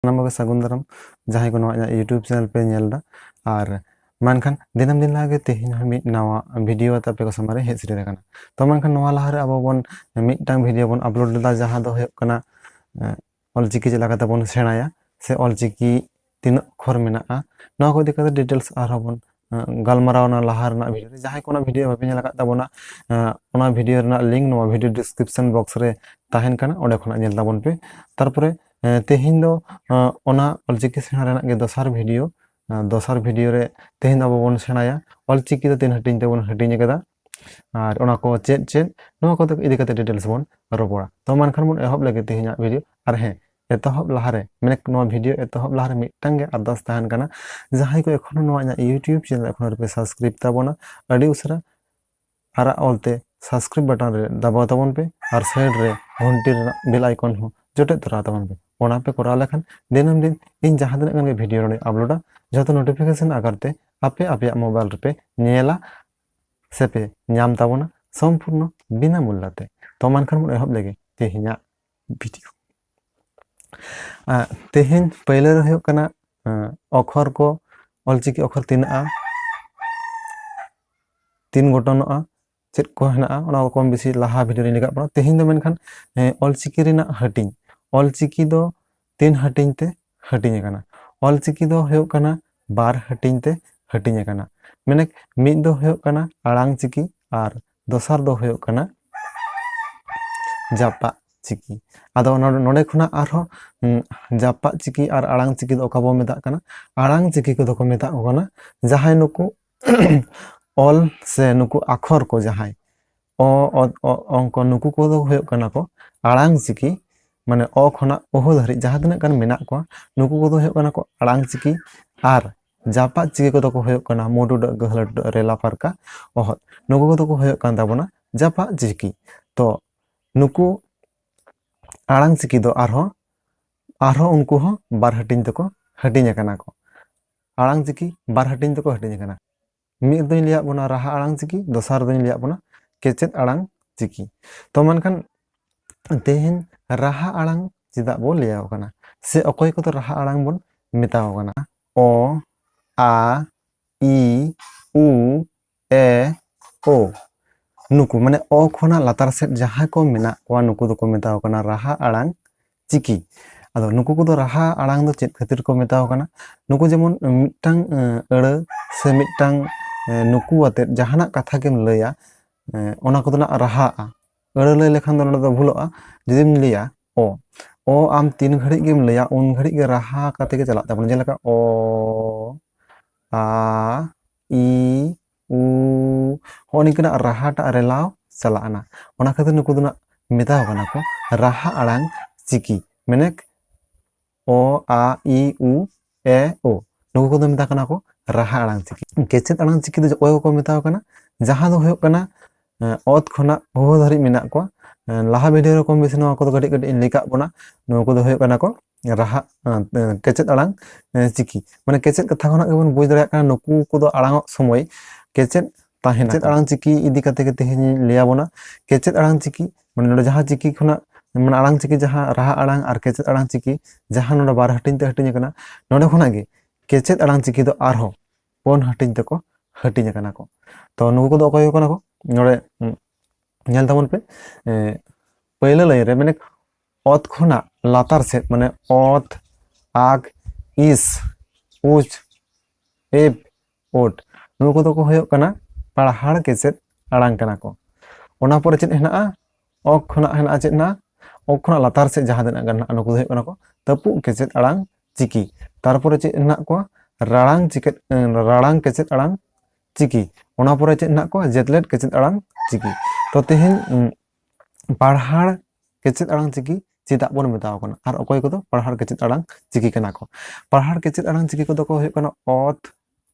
नमक सागुन दाराम जहां को नवा यूट्यूब चैनल पे नेलदा और मानखान दिनम दिन लागे तेहिन मिट नवा वीडियो तापे को समारे हेज रे kana तो मानखान नवा लाहारे अब बन मिटटांग वीडियो बन अपलोड लेदा जहां दो होयक kana ऑलचिकी चला कता बन सेणाया से ऑलचिकी तीन अक्षर मेना नवा को दिक्कत डिटेल्स आर बन गलमारावना लाहारना वीडियो जहां कोना वीडियो बाबे नेला कता बना ओना वीडियो रना लिंक नवा वीडियो डिस्क्रिप्शन बॉक्स रे ताहेन kana ओडे खना नेल ताबन पे तारपरे तेहिन दो ओना ऑलचिकी सेणा रेना गे दोसर वीडियो रे तेहिन अब बन सेणाया ऑलचिकी दो तीन हटिंग ते बन हटिंग कदा और ओना को चेड नवा को इदि कते डिटेल्स बन रोबोड़ा तो मानखान बन एहब लगे तेहिना वीडियो और हे एतहब लाहारे माने नवा वीडियो एतहब लाहारे मिटटांग गे अरदास ताहन kana जहां को एखोनो नवा यूट्यूब चैनल एखोनो पे सब्सक्राइब ताबोना अडी उसरा आरा ऑलते सब्सक्राइब बटन रे दबाव ताबन पे और साइड रे घंटी बेल आइकन हो जोटे तरा ताबन पे ओना पे करा लेखान दिनम दिन इन जहां दिन गन वीडियो रे अपलोडा जतो नोटिफिकेशन आकारते आपे आपे मोबाइल पे नेला से पे नाम ताबोना संपूर्ण बिना मूल्यते तो मानखान बन एहब लेगे तेहिना वीडियो तेहिन पहले रे होय कना अक्षर को ऑलचिकी अक्षर तीन गोटनआ चेक को हेना ओना कम बेसी लाहा वीडियो रे निका पड़ा तेहिन दो मेनखान ऑलचिकी रेना हटिंग ऑलचिकी दो तीन हटिंग ते हटिंग kana ऑलचिकी दो होय कना बार हटिंग ते हटिंग kana माने मिद दो होय कना आड़ांग चिकी और दोसर दो होय कना जापा चिकी आदो नोडे खुना आरो जापा चिकी और आड़ांग चिकी दो का बो मेता kana आड़ांग चिकी को दो को मेता kana जहां नुकु ऑल से नुकु अक्षर को जहां अंक नुकु को दो होय कना को आड़ांग चिकी माने अ खना ओह धरि जहां तने कान मेना को नुकु को दो होय कना को आड़ांग चिकी और जापा चिकी को दो को होय कना मोडु गहलट रेला फारका ओह नुकु को दो को होय कान ताबोना जापा चिकी तो नुकु आड़ांग चिकी दो आरो उनको हो बार हटिंग तको हटिंग kana को आड़ांग चिकी बार हटिंग तको हटिंग kana मिद दिन लिया बना राहा आड़ांग चिकी दोसर दिन लिया बना केचेत आड़ांग चिकी तो मानखान तेहिन राहा आड़ांग चिदा बो लिया kana से अकोय को तो राहा आड़ांग बन मेताव kana ओ आ ई उ ए ओ नुकु माने ओ खना लातार सेट जहां को मेना को नुकु दो को मेताव kana राहा आड़ांग चिकी आदो नुकु को दो राहा आड़ांग दो चेत खातिर को मेताव kana नुकु जेमन मिटटांग अड़ से मिटटांग नुकु आते जहाना कथा केम लया ओना को दो ना राहा अड़ लय लेखान दो नोडो भूलोआ जदिम लिया ओ आम तीन घड़ी गेम लया उन घड़ी के राहा काते के चला ताबन जेलका ओ आ ई उ होनी कना राहा टा रेलाव चलाना ओना खातिर नुकु दो ना मेताव kana को राहा आड़ांग चिकी माने ओ आ ई उ ए ओ नुकु को दो मेता kana को राहा आड़ांग चिकी केचेत आड़ांग चिकी दो ओय को मेताव kana जहां दो होय kana ओत खना हो धरि मेना को लाहा वीडियो रे कम बेसी नवा को गडी गडी लिका बना नो को होय कना को राहा केचेत आड़ांग चिकी माने केचेत कथा खना गेबन बुझ दरिया kana नुकु को दो आड़ांग समय केचेत ताहेना केचेत आड़ांग चिकी इदी कते के तेहिन लिया बना केचेत आड़ांग चिकी माने नोडे जहां चिकी खना माने आड़ांग चिकी जहां राहा आड़ांग और केचेत आड़ांग चिकी जहां नोडे बार हटिंग ते हटिंग kana नोडे खना गे केचेत आड़ांग चिकी दो आरहो पन हटिंग ते को हटिंग kana को तो नुकु को दो अकोय kana को नोडे नेल ताबन पे पहले लय रे माने ओत खना लातार से माने ओत आग इस उच एप ओट नुको तो को होय कना पहाड़ केचेत आड़ांग कना को ओना पर चेत हेना ओक खना हेना चेत ना ओक खना लातार से जहां देना गन नुको होय कना को तपु केचेत आड़ांग चिकी तारपर चेत हेना को राड़ांग केचेत आड़ांग चिकी ओना पर चेत हेना को जेतलेट केचेत आड़ांग चिकी तो तेहिन पहाड़ केचेत आड़ांग चिकी चिदा बन मेताव kana और अकोय को तो पहाड़ केचेत आड़ांग चिकी kana को पहाड़ केचेत आड़ांग चिकी को तो को होय kana ओत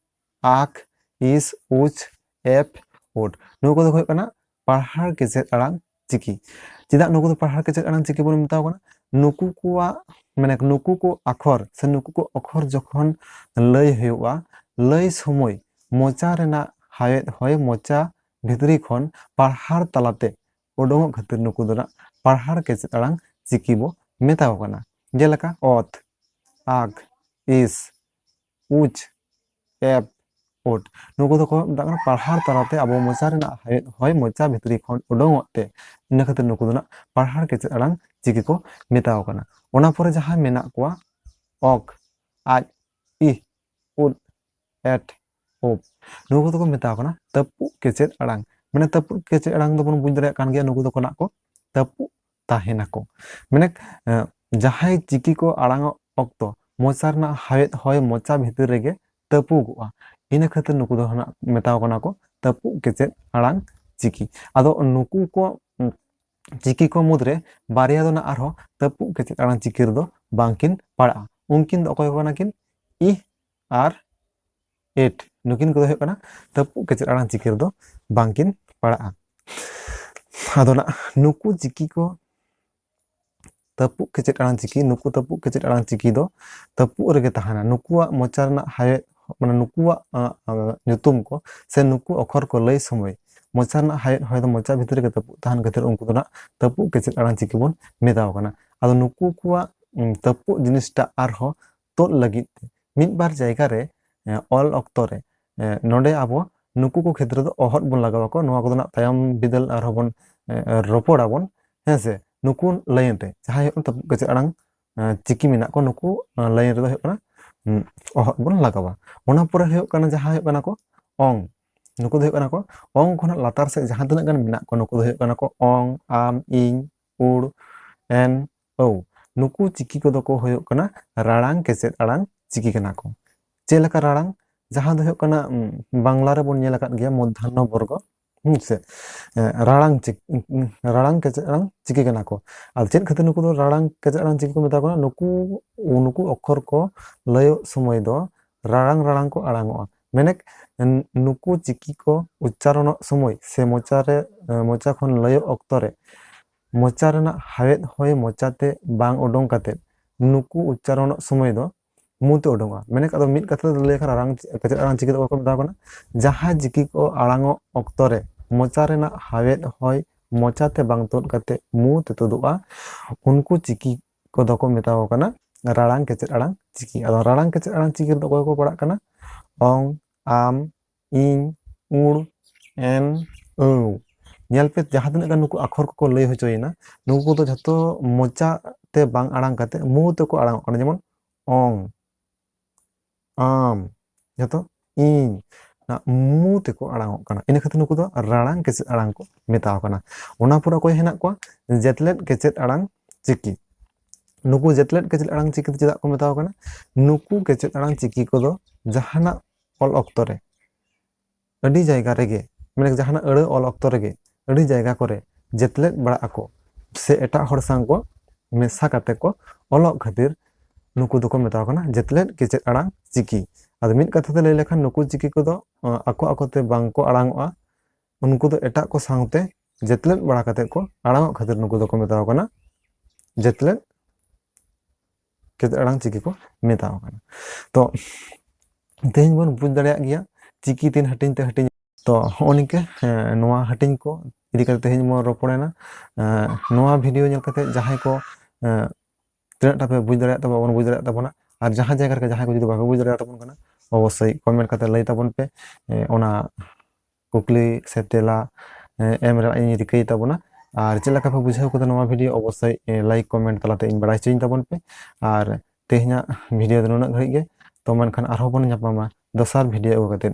आक इस उच एप ओट नुको तो होय kana पहाड़ केचेत आड़ांग चिकी चिदा नुको तो पहाड़ केचेत आड़ांग चिकी बन मेताव kana नुकु को माने नुकु को अक्षर से नुकु को अक्षर जखन लय होयवा लय समय मोचा रेना हायत होय मोचा भितरी खन पहाड़ तलाते उडोंग खातिर नुकु दोना पहाड़ केचेत आड़ांग चिकी बो मेताव kana जेलका ओत ᱟᱜ, ᱤᱥ, ᱩᱪ, ᱮᱯ, ᱳᱴ ᱱᱩᱠᱩ ᱫᱚᱠᱚ ᱢᱮᱛᱟᱜ ᱠᱟᱱᱟ ᱯᱟᱲᱦᱟᱲ ᱛᱟᱞᱟᱛᱮ ᱟᱵᱚ ᱢᱚᱪᱟ ᱨᱮᱱᱟᱜ ᱦᱚᱭ ᱢᱚᱪᱟ ᱵᱷᱤᱛᱨᱤ ᱠᱷᱚᱱ ᱩᱰᱩᱝᱚᱜ ᱛᱮ ᱤᱱᱟᱹ ᱠᱷᱟᱹᱛᱤᱨ ᱱᱩᱠᱩ ᱫᱚ ᱱᱟᱜ ᱯᱟᱲᱦᱟᱲ ᱠᱮᱪᱮᱫ ᱟᱲᱟᱝ ᱪᱤᱠᱤ ᱠᱚ ᱢᱮᱛᱟᱣ ᱠᱟᱱᱟ᱾ ᱚᱱᱟ ᱯᱚᱨᱮ ᱡᱟᱦᱟᱸᱭ ᱢᱮᱱᱟᱜ ᱠᱚᱣᱟ ᱚᱜ, ᱟᱡ, ᱤ, ᱩᱫ, ᱮᱴ, ᱳᱯ ᱱᱩᱠᱩ ᱫᱚᱠᱚ ᱢᱮᱛᱟᱣ ᱠᱟᱱᱟ ᱛᱟᱹᱯᱩᱜ ᱠᱮᱪᱮᱫ ᱟᱲᱟᱝ᱾ ᱢᱟᱱᱮ ᱛᱟᱹᱯᱩᱜ ᱠᱮᱪᱮᱫ ᱟᱲᱟᱝ ᱫᱚᱵᱚᱱ ᱵᱩᱡᱽ ᱫᱟᱲᱮᱭᱟᱜ ᱠᱟᱱ ᱜᱮᱭᱟ ᱱᱩᱠᱩ ᱫᱚᱠᱚ ᱱᱟᱜ ᱠᱚ ᱛᱟᱹᱯᱩᱜ ᱛᱟᱦᱮᱱᱟᱠᱚ᱾ ᱢᱟᱱᱮ ᱡᱟᱦᱟᱸᱭ ᱪᱤᱠᱤ ᱠᱚ ᱟᱲᱟᱝᱚᱜ ᱚᱠᱛᱚ ᱢᱚᱪᱟ ᱨᱮᱱᱟᱜ ᱦᱟᱣᱮᱫ ᱦᱚᱭ ᱢᱚᱪᱟ ᱵᱷᱤᱛᱤᱨ ᱨᱮᱜᱮ ᱛᱟᱹᱯᱩᱜᱚᱜᱼᱟ, ᱤᱱᱟᱹ ᱠᱷᱟᱹᱛᱤᱨ ᱱᱩᱠᱩ ᱫᱚ ᱱᱟᱜ ᱢᱮᱛᱟᱣ ᱠᱟᱱᱟ ᱠᱚ ᱛᱟᱹᱯᱩᱜ ᱠᱮᱪᱮᱫ ᱟᱲᱟᱝ ᱪᱤᱠᱤ᱾ ᱟᱫᱚ ᱱᱩᱠᱩ ᱠᱚ ᱪᱤᱠᱤ ᱠᱚ ᱢᱩᱫᱽᱨᱮ ᱵᱟᱨᱭᱟ ᱫᱚ ᱱᱟᱜ ᱟᱨᱦᱚᱸ ᱛᱟᱹᱯᱩᱜ ᱠᱮᱪᱮᱫ ᱟᱲᱟᱝ ᱪᱤᱠᱤ ᱨᱮᱫᱚ ᱵᱟᱝᱠᱤᱱ ᱯᱟᱲᱟᱜᱼᱟ᱾ ᱩᱱᱠᱤᱱ ᱫᱚ ᱚᱠᱚᱭ ᱠᱟᱱᱟ ᱠᱤᱱ? ᱤ ᱟᱨ ᱮᱴ ᱱᱩᱠᱤᱱ ᱠᱚᱫᱚ ᱦᱩᱭᱩᱜ ᱠᱟᱱᱟ ᱛᱟᱹᱯᱩᱜ ᱠᱮᱪᱮᱫ ᱟᱲᱟᱝ ᱪᱤᱠᱤ ᱨᱮᱫᱚ ᱵᱟᱝᱠᱤᱱ ᱯᱟᱲᱟᱜᱼᱟ᱾ ᱟᱫᱚ ᱱᱟᱜ ᱱᱩᱠᱩ ᱪᱤᱠᱤ ᱠᱚ ᱛᱟᱹᱯᱩᱜ ᱠᱮᱪᱮᱫ ᱟᱲᱟᱝ ᱪᱤᱠᱤ, ᱱᱩᱠᱩ ᱛᱟᱹᱯᱩᱜ ᱠᱮᱪᱮᱫ ᱟᱲᱟᱝ ᱪᱤᱠᱤ ᱫᱚ ᱛᱟᱹᱯᱩᱜ ᱨᱮᱜᱮ ᱛᱟᱦᱮᱱᱟ᱾ ᱱᱩᱠᱩᱣᱟᱜ ᱢᱚᱪᱟ ᱨᱮᱱᱟᱜ ᱦᱟᱭᱮᱫ ᱢᱟᱱᱮ ᱱᱩᱠᱩᱣᱟᱜ ᱧᱩᱛᱩᱢ ko ᱥᱮ ᱱᱩᱠᱩ ᱚᱠᱷᱚᱨ ko ᱞᱟᱹᱭ ᱥᱚᱢᱚᱭ ᱢᱚᱪᱟ ᱨᱮᱱᱟᱜ ᱦᱟᱭᱮᱫ ᱦᱚᱭ ᱫᱚ ᱢᱚᱪᱟ ᱵᱷᱤᱛᱨᱤ ᱨᱮᱜᱮ ᱛᱟᱹᱯᱩᱜ ᱛᱟᱦᱮᱱ ᱠᱷᱟᱹᱛᱤᱨ ᱩᱱᱠᱩ ᱫᱚ ᱱᱟᱜ ᱛᱟᱹᱯᱩᱜ ᱠᱮᱪᱮᱫ ᱟᱲᱟᱝ ᱪᱤᱠᱤ ᱵᱚᱱ ᱢᱮᱛᱟᱣ ᱠᱟᱱᱟ᱾ ᱟᱫᱚ ᱱᱩᱠᱩ ᱠᱚᱣᱟᱜ ᱛᱟᱹᱯᱩᱜ ᱡᱤᱱᱤᱥᱴᱟᱜ ᱟᱨᱦᱚᱸ ᱛᱩᱫ ᱞᱟᱹᱜᱤᱫ ᱛᱮ ᱢᱤᱫ ᱵᱟᱨ ᱡᱟᱭᱜᱟ ᱨᱮ ᱚᱞ ᱚᱠᱛᱚ ᱨᱮ ᱱᱚᱰᱮ ᱟᱵᱚ ᱱᱩᱠᱩ ᱠᱚ ᱠᱷᱮᱛᱨᱮ ᱫᱚ ᱚᱦᱚᱫ ᱵᱚᱱ ᱞᱟᱜᱟᱣ ᱟᱠᱚ᱾ ᱱᱚᱣᱟ ᱠᱚᱫᱚ ᱱᱟᱜ ᱛᱟᱭᱚᱢ ᱵᱤᱫᱟᱹᱞ ᱟᱨᱦᱚᱸ ᱵᱚᱱ ᱨᱚᱯᱚᱲᱟᱵᱚᱱ ᱦᱮᱸᱥᱮ᱾ ᱱᱩᱠᱩ ᱞᱟᱭᱤᱱ ᱨᱮ ᱡᱟᱦᱟᱸᱭ ᱦᱩᱭᱩᱜ ᱠᱟᱱᱟ ᱛᱟᱹᱯᱩᱜ ᱠᱮᱪᱮᱫ ᱟᱲᱟᱝ ᱪᱤᱠᱤ ᱢᱮᱱᱟᱜ ᱠᱚ ᱱᱩᱠᱩ ᱞᱟᱭᱤᱱ ᱨᱮᱫᱚ ᱦᱩᱭᱩᱜ ᱠᱟᱱᱟ ᱚᱦᱚᱫ ᱵᱚᱱ ᱞᱟᱜᱟᱣᱟ᱾ ᱚᱱᱟ ᱯᱚᱨᱮ ᱦᱩᱭᱩᱜ ᱠᱟᱱᱟ ᱡᱟᱦᱟᱸ ᱦᱩᱭᱩᱜ ᱠᱟᱱᱟ ᱠᱚ ᱚᱝ, ᱱᱩᱠᱩ ᱫᱚ ᱦᱩᱭᱩᱜ ᱠᱟᱱᱟ ᱠᱚ ᱚᱝ ᱠᱷᱚᱱᱟᱜ ᱞᱟᱛᱟᱨ ᱥᱮᱫ ᱡᱟᱦᱟᱸ ᱛᱤᱱᱟᱹᱜ ᱜᱟᱱ ᱢᱮᱱᱟᱜ ᱠᱚᱣᱟ ᱱᱩᱠᱩ ᱫᱚ ᱦᱩᱭᱩᱜ ᱠᱟᱱᱟ ᱠᱚ ᱚᱝ, ᱟᱢ, ᱤᱧ, ᱩᱲ, ᱮᱱ, ᱳ ᱱᱩᱠᱩ ᱪᱤᱠᱤ ᱠᱚᱫᱚ ᱠᱚ ᱦᱩᱭᱩᱜ ᱠᱟᱱᱟ ᱨᱟᱲᱟᱝ ᱠᱮᱪᱮᱫ ᱟᱲᱟᱝ ᱪᱤᱠᱤ ᱠᱟᱱᱟ ᱠᱚ᱾ ᱪᱮᱫ ᱞᱮᱠᱟ ᱨᱟᱲᱟᱝ? ᱡᱟᱦᱟᱸ ᱫᱚ ᱦᱩᱭᱩᱜ ᱠᱟᱱᱟ ᱵᱟᱝᱞᱟ ᱨᱮᱵᱚᱱ ᱧᱮᱞ ᱟᱠᱟᱫ ᱜᱮᱭᱟ ᱢᱚᱫᱽᱫᱷᱟᱱᱱᱚ ᱵᱚᱨᱜᱚ ᱥᱮ ᱨᱟᱲᱟᱝ ᱠᱮᱪᱮᱫ ᱟᱲᱟᱝ ᱪᱤᱠᱤ ᱠᱟᱱᱟ ᱠᱚ᱾ ᱟᱨ ᱪᱮᱫ ᱠᱷᱟᱹᱛᱤᱨ ᱱᱩᱠᱩ ᱫᱚ ᱨᱟᱲᱟᱝ ᱠᱮᱪᱮᱫ aᱲᱟᱝ ᱪᱤᱠᱤ ᱠᱚ ᱢᱮᱛᱟ ᱠᱚ ᱠᱟᱱᱟ? ᱱᱩᱠᱩ ᱚᱠᱠᱷᱚᱨ ᱠᱚ ᱞᱟᱹᱭᱚᱜ ᱥᱚᱢᱚᱭ ᱫᱚ ᱨᱟᱲᱟᱝ ᱨᱟᱲᱟᱝ ᱠᱚ ᱟᱲᱟᱝᱚᱜᱼᱟ᱾ ᱢᱮᱱᱮᱠ ᱱᱩᱠᱩ ᱪᱤᱠᱤ ko ᱩᱪᱪᱟᱨᱚᱱᱚᱜ ᱥᱚᱢᱚᱭ ᱥᱮ ᱢᱚᱪᱟ ᱠᱷᱚᱱ ᱞᱟᱹᱭᱚᱜ ᱚᱠᱛᱚ ᱨᱮ ᱢᱚᱪᱟ ᱨᱮᱱᱟᱜ ᱦᱟᱣᱮᱫ ᱦᱚᱭ ᱢᱚᱪᱟᱛᱮ ᱵᱟᱝ ᱩᱰᱩᱝ ᱠᱟᱛᱮᱫ ᱱᱩᱠᱩ ᱩᱪᱪᱟᱨᱚᱱᱚᱜ ᱥᱚᱢᱚᱭ ᱫᱚ ᱢᱩᱸᱛᱮ ᱩᱰᱩᱝᱚᱜᱼᱟ᱾ ᱢᱮᱱᱮᱠ ᱟᱫᱚ ᱢᱤᱫ ᱠᱟᱛᱷᱟ ᱛᱮ ᱞᱟᱹᱭ ᱞᱮᱠᱷᱟᱱ ᱨᱟᱲᱟᱝ ᱠᱮᱪᱮᱫ ᱟᱲᱟᱝ ᱪᱤᱠᱤ ᱫᱚ ᱚᱠᱚᱭ ᱠᱚ ᱢᱮᱛᱟ ᱠᱚ ᱠᱟᱱᱟ? ᱡᱟᱦᱟᱸ ᱪᱤᱠᱤ ᱠᱚ ᱟᱲᱟᱝᱚᱜ ᱚᱠᱛᱚ ᱨᱮ ᱢᱚᱪᱟ ᱨᱮᱱᱟᱜ ᱦᱟᱣᱮᱫ ᱦᱚᱭ ᱢᱚᱪᱟᱛᱮ ᱵᱟᱝ ᱛᱩᱫ ᱠᱟᱛᱮᱫ ᱢᱩᱸᱛᱮ ᱛᱩᱫᱩᱜᱼᱟ, ᱩᱱᱠᱩ ᱪᱤᱠᱤ ᱠᱚᱫᱚ ᱠᱚ ᱢᱮᱛᱟ ᱠᱚ ᱠᱟᱱᱟ ᱨᱟᱲᱟᱝ ᱠᱮᱪᱮᱫ ᱟᱲᱟᱝ ᱪᱤᱠᱤ᱾ ᱟᱫᱚ ᱨᱟᱲᱟᱝ ᱠᱮᱪᱮᱫ ᱟᱲᱟᱝ ᱪᱤᱠᱤ ᱨᱮᱫᱚ ᱚᱠᱚᱭ ᱠᱚ ᱯᱟᱲᱟᱜ ᱠᱟᱱᱟ? ᱚᱝ, ᱟᱢ, ᱤᱧ, ᱩᱲ, ᱮᱱ, ᱳ ᱧᱮᱞ ᱯᱮ ᱡᱟᱦᱟᱸ ᱛᱤᱱᱟᱹᱜ ᱜᱟᱱ ᱱᱩᱠᱩ ᱟᱠᱷᱚᱨ ᱠᱚᱠᱚ ᱞᱟᱹᱭ ᱦᱚᱪᱚᱭᱮᱱᱟ ᱱᱩᱠᱩ ᱠᱚᱫᱚ ᱡᱷᱚᱛᱚ ᱢᱚᱪᱟ ᱛᱮ ᱵᱟᱝ ᱟᱲᱟᱝ ᱠᱟᱛᱮᱫ ᱢᱩ ᱛᱮᱠᱚ ᱟᱲᱟᱝᱚᱜ ᱠᱟᱱᱟ᱾ ᱡᱮᱢᱚᱱ ᱚᱝ, ᱟᱢ ᱡᱷᱚᱛᱚ ᱤᱧ ᱢᱩ ᱛᱮᱠᱚ ᱟᱲᱟᱝᱚᱜ ᱠᱟᱱᱟ᱾ ᱤᱱᱟᱹ ᱠᱷᱟᱹᱛᱤᱨ ᱱᱩᱠᱩ ᱫᱚ ᱨᱟᱲᱟᱝ ᱠᱮᱪᱮᱫ ᱟᱲᱟᱝ ᱠᱚ ᱢᱮᱛᱟᱣ ᱠᱟᱱᱟ᱾ ᱚᱱᱟ ᱯᱚᱨᱮ ᱚᱠᱚᱭ ᱦᱮᱱᱟᱜ ᱠᱚᱣᱟ? ᱡᱮᱛᱞᱮᱫ ᱠᱮᱪᱮᱫ ᱟᱲᱟᱝ ᱪᱤᱠᱤ᱾ ᱱᱩᱠᱩ ᱡᱮᱛᱞᱮᱫ ᱠᱮᱪᱮᱫ ᱟᱲᱟᱝ ᱪᱤᱠᱤ ᱫᱚ ᱪᱮᱫᱟᱜ ᱠᱚ ᱢᱮᱛᱟᱣ ᱠᱟᱱᱟ? ᱱᱩᱠᱩ ᱠᱮᱪᱮᱫ ᱟᱲᱟᱝ ᱪᱤᱠᱤ ᱠᱚᱫᱚ ᱡᱟᱦᱟᱱᱟᱜ ᱚᱞ ᱚᱠᱛᱚ ᱨᱮ ᱟᱹᱰᱤ ᱡᱟᱭᱜᱟ ᱨᱮᱜᱮ ᱢᱟᱱᱮ ᱡᱟᱦᱟᱱᱟᱜ ᱟᱹᱲᱟᱹ ᱚᱞ ᱚᱠᱛᱚ ᱨᱮᱜᱮ ᱟᱹᱰᱤ ᱡᱟᱭᱜᱟ ᱠᱚᱨᱮ ᱡᱮᱛᱞᱮᱫ ᱵᱟᱲᱟᱜ ᱟᱠᱚ ᱥᱮ ᱮᱴᱟᱜ ᱦᱚᱲ ᱥᱟᱶ ᱠᱚ ᱢᱮᱥᱟ ᱠᱟᱛᱮ ko ᱚᱞᱚᱜ ᱠᱷᱟᱹᱛᱤᱨ ᱱᱩᱠᱩ ᱫᱚᱠᱚ ᱢᱮᱛᱟᱣ ᱠᱟᱱᱟ ᱡᱮᱛᱞᱮᱫ ᱠᱮᱪᱮᱫ ᱟᱲᱟᱝ ᱪᱤᱠᱤ᱾ ᱟᱫᱚ ᱢᱤᱫ ᱠᱟᱛᱷᱟ ᱛᱮ ᱞᱟᱹᱭ ᱞᱮᱠᱷᱟᱱ ᱱᱩᱠᱩ ᱪᱤᱠᱤ ᱠᱚᱫᱚ ᱟᱠᱚ ᱟᱠᱚᱛᱮ ᱵᱟᱝᱠᱚ ᱟᱲᱟᱝᱚᱜᱼᱟ, ᱩᱱᱠᱩ ᱫᱚ ᱮᱴᱟᱜ ᱠᱚ ᱥᱟᱶᱛᱮ ᱡᱮᱛᱞᱮᱫ ᱵᱟᱲᱟ ᱠᱟᱛᱮᱫ ᱠᱚ ᱟᱲᱟᱝᱚᱜ ᱠᱷᱟᱹᱛᱤᱨ ᱱᱩᱠᱩ ᱫᱚᱠᱚ ᱢᱮᱛᱟᱣ ᱠᱟᱱᱟ ᱡᱮᱛᱞᱮᱫ ᱠᱮᱪᱮᱫ ᱟᱲᱟᱝ ᱪᱤᱠᱤ ᱠᱚ ᱢᱮᱛᱟᱣ ᱠᱟᱱᱟ᱾ ᱛᱚ ᱛᱮᱦᱮᱧ ᱵᱚᱱ ᱵᱩᱡᱽ ᱫᱟᱲᱮᱭᱟᱜ ᱜᱮᱭᱟ ᱪᱤᱠᱤ ᱛᱤᱱ ᱦᱟᱹᱴᱤᱧ ᱛᱮ ᱦᱟᱹᱴᱤᱧ᱾ ᱛᱚ ᱦᱚᱸᱜᱼᱚ ᱱᱤᱝᱠᱟᱹ ᱱᱚᱣᱟ ᱦᱟᱹᱴᱤᱧ ko ᱤᱫᱤ ᱠᱟᱛᱮ ᱛᱮᱦᱮᱧ ᱵᱚᱱ ᱨᱚᱯᱚᱲᱮᱱᱟ᱾ ᱱᱚᱣᱟ ᱵᱷᱤᱰᱤᱭᱳ ᱧᱮᱞ ᱠᱟᱛᱮ ᱡᱟᱦᱟᱸᱭ ko ᱛᱤᱱᱟᱹᱜ ᱴᱟ ᱯᱮ ᱵᱩᱡᱽ ᱫᱟᱲᱮᱭᱟᱜ ᱛᱟᱵᱚᱱᱟ ᱵᱟᱵᱚᱱ ᱵᱩᱡᱽ ᱫᱟᱲᱮᱭᱟᱜ ᱛᱟᱵᱚᱱᱟ, ᱟᱨ ᱡᱟᱦᱟᱸ ᱡᱟᱭᱜᱟ ᱨᱮ ᱡᱟᱦᱟᱸᱭ ko ᱡᱩᱫᱤ ᱵᱟᱯᱮ ᱵᱩᱡᱽ ᱫᱟᱲᱮᱭᱟᱜ ᱛᱟᱵᱚᱱ ᱠᱟᱱᱟ ᱚᱵᱚᱥᱥᱳᱭ ᱠᱚᱢᱮᱱᱴ ᱠᱟᱛᱮ ᱞᱟᱹᱭ ᱛᱟᱵᱚᱱ ᱯᱮ᱾ ᱚᱱᱟ ᱠᱩᱠᱞᱤ ᱥᱮ ᱛᱮᱞᱟ ᱮᱢ ᱨᱮᱱᱟᱜ ᱤᱧ ᱨᱤᱠᱟᱹᱭ ᱛᱟᱵᱚᱱᱟ᱾ ᱟᱨ ᱪᱮᱫ ᱞᱮᱠᱟ ᱯᱮ ᱵᱩᱡᱷᱟᱹᱣ ᱠᱟᱫᱟ ᱱᱚᱣᱟ ᱵᱷᱤᱰᱤᱭᱳ ᱚᱵᱚᱥᱥᱳᱭ ᱞᱟᱭᱤᱠ ᱠᱚᱢᱮᱱᱴ ᱛᱟᱞᱟᱛᱮ ᱤᱧ ᱵᱟᱲᱟᱭ ᱦᱚᱪᱚᱧ ᱛᱟᱵᱚᱱ ᱯᱮ᱾ ᱟᱨ ᱛᱮᱦᱮᱧᱟᱜ ᱵᱷᱤᱰᱤᱭᱳ ᱫᱚ ᱱᱩᱱᱟᱹᱜ ᱜᱷᱟᱹᱲᱤᱡ ᱜᱮ᱾ ᱛᱚ ᱢᱮᱱᱠᱷᱟᱱ ᱟᱨᱦᱚᱸ ᱵᱚᱱ ᱧᱟᱯᱟᱢᱟ ᱫᱚᱥᱟᱨ ᱵᱷᱤᱰᱤᱭᱳ ᱟᱹᱜᱩ ᱠᱟᱛᱮᱫ᱾